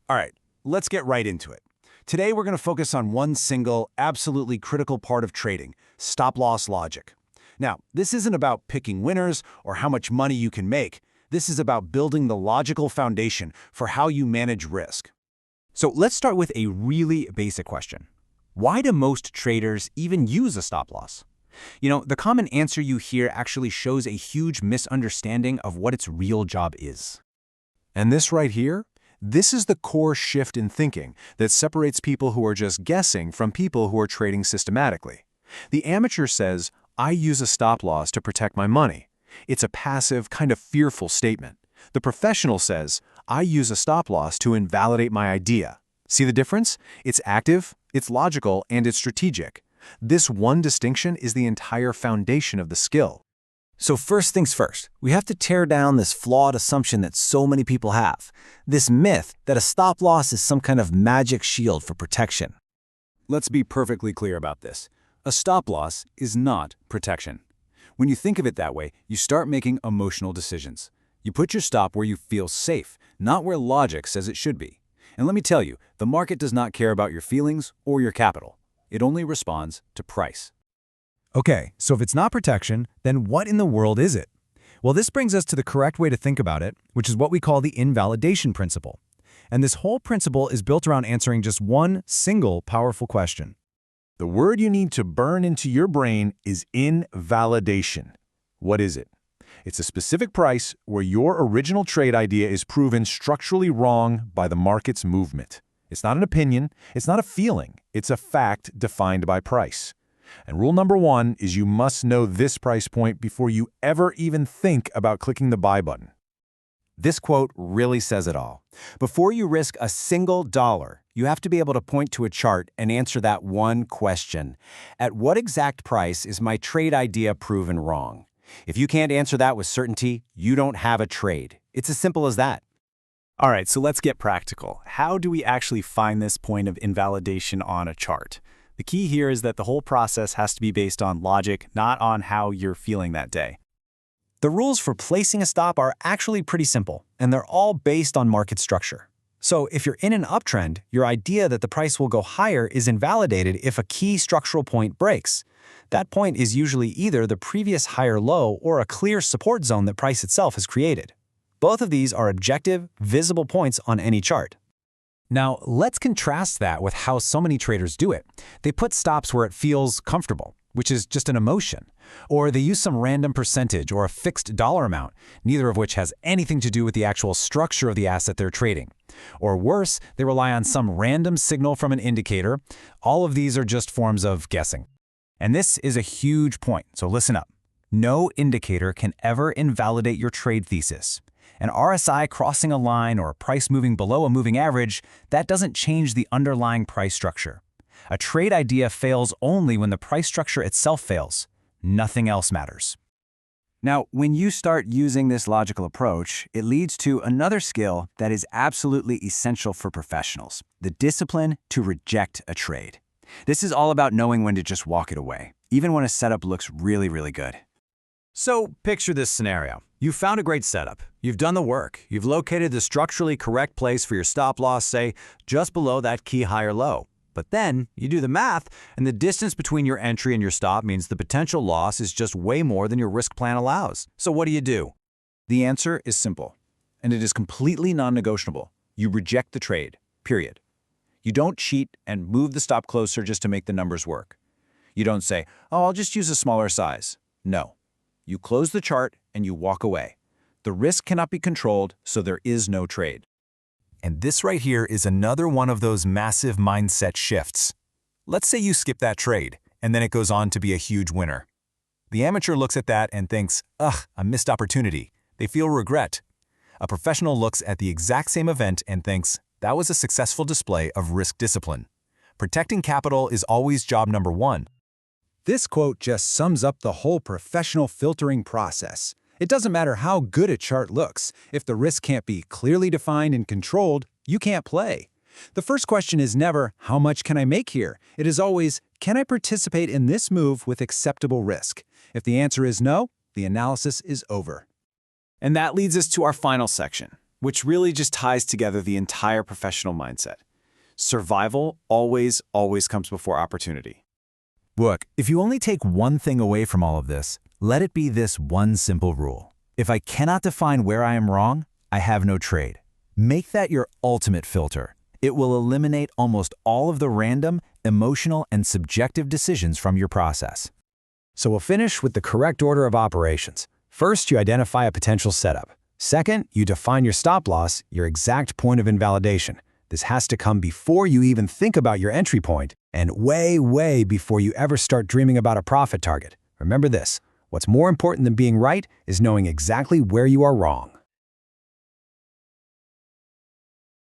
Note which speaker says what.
Speaker 1: All right, let's get right into it. Today we're going to focus on one single, absolutely critical part of trading, stop-loss logic. Now, this isn't about picking winners or how much money you can make. This is about building the logical foundation for how you manage risk.
Speaker 2: So let's start with a really basic question. Why do most traders even use a stop loss? The common answer you hear actually shows a huge misunderstanding of what its real job is.
Speaker 3: And this right here, this is the core shift in thinking that separates people who are just guessing from people who are trading systematically. The amateur says, I use a stop loss to protect my money. It's a passive, kind of fearful statement. The professional says, I use a stop loss to invalidate my idea. See the difference? It's active, it's logical, and it's strategic. This one distinction is the entire foundation of the skill.
Speaker 2: So first things first, we have to tear down this flawed assumption that so many people have. This myth that a stop loss is some kind of magic shield for protection.
Speaker 1: Let's be perfectly clear about this. A stop loss is not protection. When you think of it that way, you start making emotional decisions. You put your stop where you feel safe, not where logic says it should be. And let me tell you, the market does not care about your feelings or your capital. It only responds to price.
Speaker 4: Okay, so if it's not protection, then what in the world is it? Well, this brings us to the correct way to think about it, which is what we call the invalidation principle. And this whole principle is built around answering just one single powerful question.
Speaker 3: The word you need to burn into your brain is invalidation. What is it? It's a specific price where your original trade idea is proven structurally wrong by the market's movement. It's not an opinion, it's not a feeling, it's a fact defined by price. And rule number one is you must know this price point before you ever even think about clicking the buy button.
Speaker 2: This quote really says it all. Before you risk a single dollar, you have to be able to point to a chart and answer that one question. At what exact price is my trade idea proven wrong? If you can't answer that with certainty, you don't have a trade. It's as simple as that.
Speaker 5: All right, so let's get practical. How do we actually find this point of invalidation on a chart? The key here is that the whole process has to be based on logic, not on how you're feeling that day.
Speaker 4: The rules for placing a stop are actually pretty simple, and they're all based on market structure. So if you're in an uptrend, your idea that the price will go higher is invalidated if a key structural point breaks. That point is usually either the previous higher low or a clear support zone that price itself has created. Both of these are objective, visible points on any chart. Now, let's contrast that with how so many traders do it. They put stops where it feels comfortable, which is just an emotion. Or they use some random percentage or a fixed dollar amount, neither of which has anything to do with the actual structure of the asset they're trading. Or worse, they rely on some random signal from an indicator. All of these are just forms of guessing. And this is a huge point, so listen up. No indicator can ever invalidate your trade thesis. An RSI crossing a line or a price moving below a moving average, that doesn't change the underlying price structure. A trade idea fails only when the price structure itself fails. Nothing else matters.
Speaker 2: Now, when you start using this logical approach, it leads to another skill that is absolutely essential for professionals, the discipline to reject a trade. This is all about knowing when to just walk it away, even when a setup looks really, really good.
Speaker 4: So picture this scenario. You've found a great setup. You've done the work. You've located the structurally correct place for your stop loss, say, just below that key higher low. But then you do the math, and the distance between your entry and your stop means the potential loss is just way more than your risk plan allows. So what do?
Speaker 1: The answer is simple, and it is completely non-negotiable. You reject the trade, period. You don't cheat and move the stop closer just to make the numbers work. You don't say, oh, I'll just use a smaller size. No. You close the chart and you walk away. The risk cannot be controlled, so there is no trade.
Speaker 4: And this right here is another one of those massive mindset shifts. Let's say you skip that trade, and then it goes on to be a huge winner. The amateur looks at that and thinks, ugh, a missed opportunity. They feel regret. A professional looks at the exact same event and thinks, that was a successful display of risk discipline. Protecting capital is always job number one. This quote just sums up the whole professional filtering process. It doesn't matter how good a chart looks. If the risk can't be clearly defined and controlled, you can't play. The first question is never, how much can I make here? It is always, can I participate in this move with acceptable risk? If the answer is no, the analysis is over.
Speaker 5: And that leads us to our final section.
Speaker 3: which really just ties together the entire professional mindset. Survival always comes before opportunity.
Speaker 1: Look, if you only take one thing away from all of this, let it be this one simple rule. If I cannot define where I am wrong, I have no trade. Make that your ultimate filter. It will eliminate almost all of the random, emotional, and subjective decisions from your process.
Speaker 4: So we'll finish with the correct order of operations. First, you identify a potential setup. Second, you define your stop loss, your exact point of invalidation. This has to come before you even think about your entry point, and way before you ever start dreaming about a profit target. Remember this, what's more important than being right is knowing exactly where you are wrong.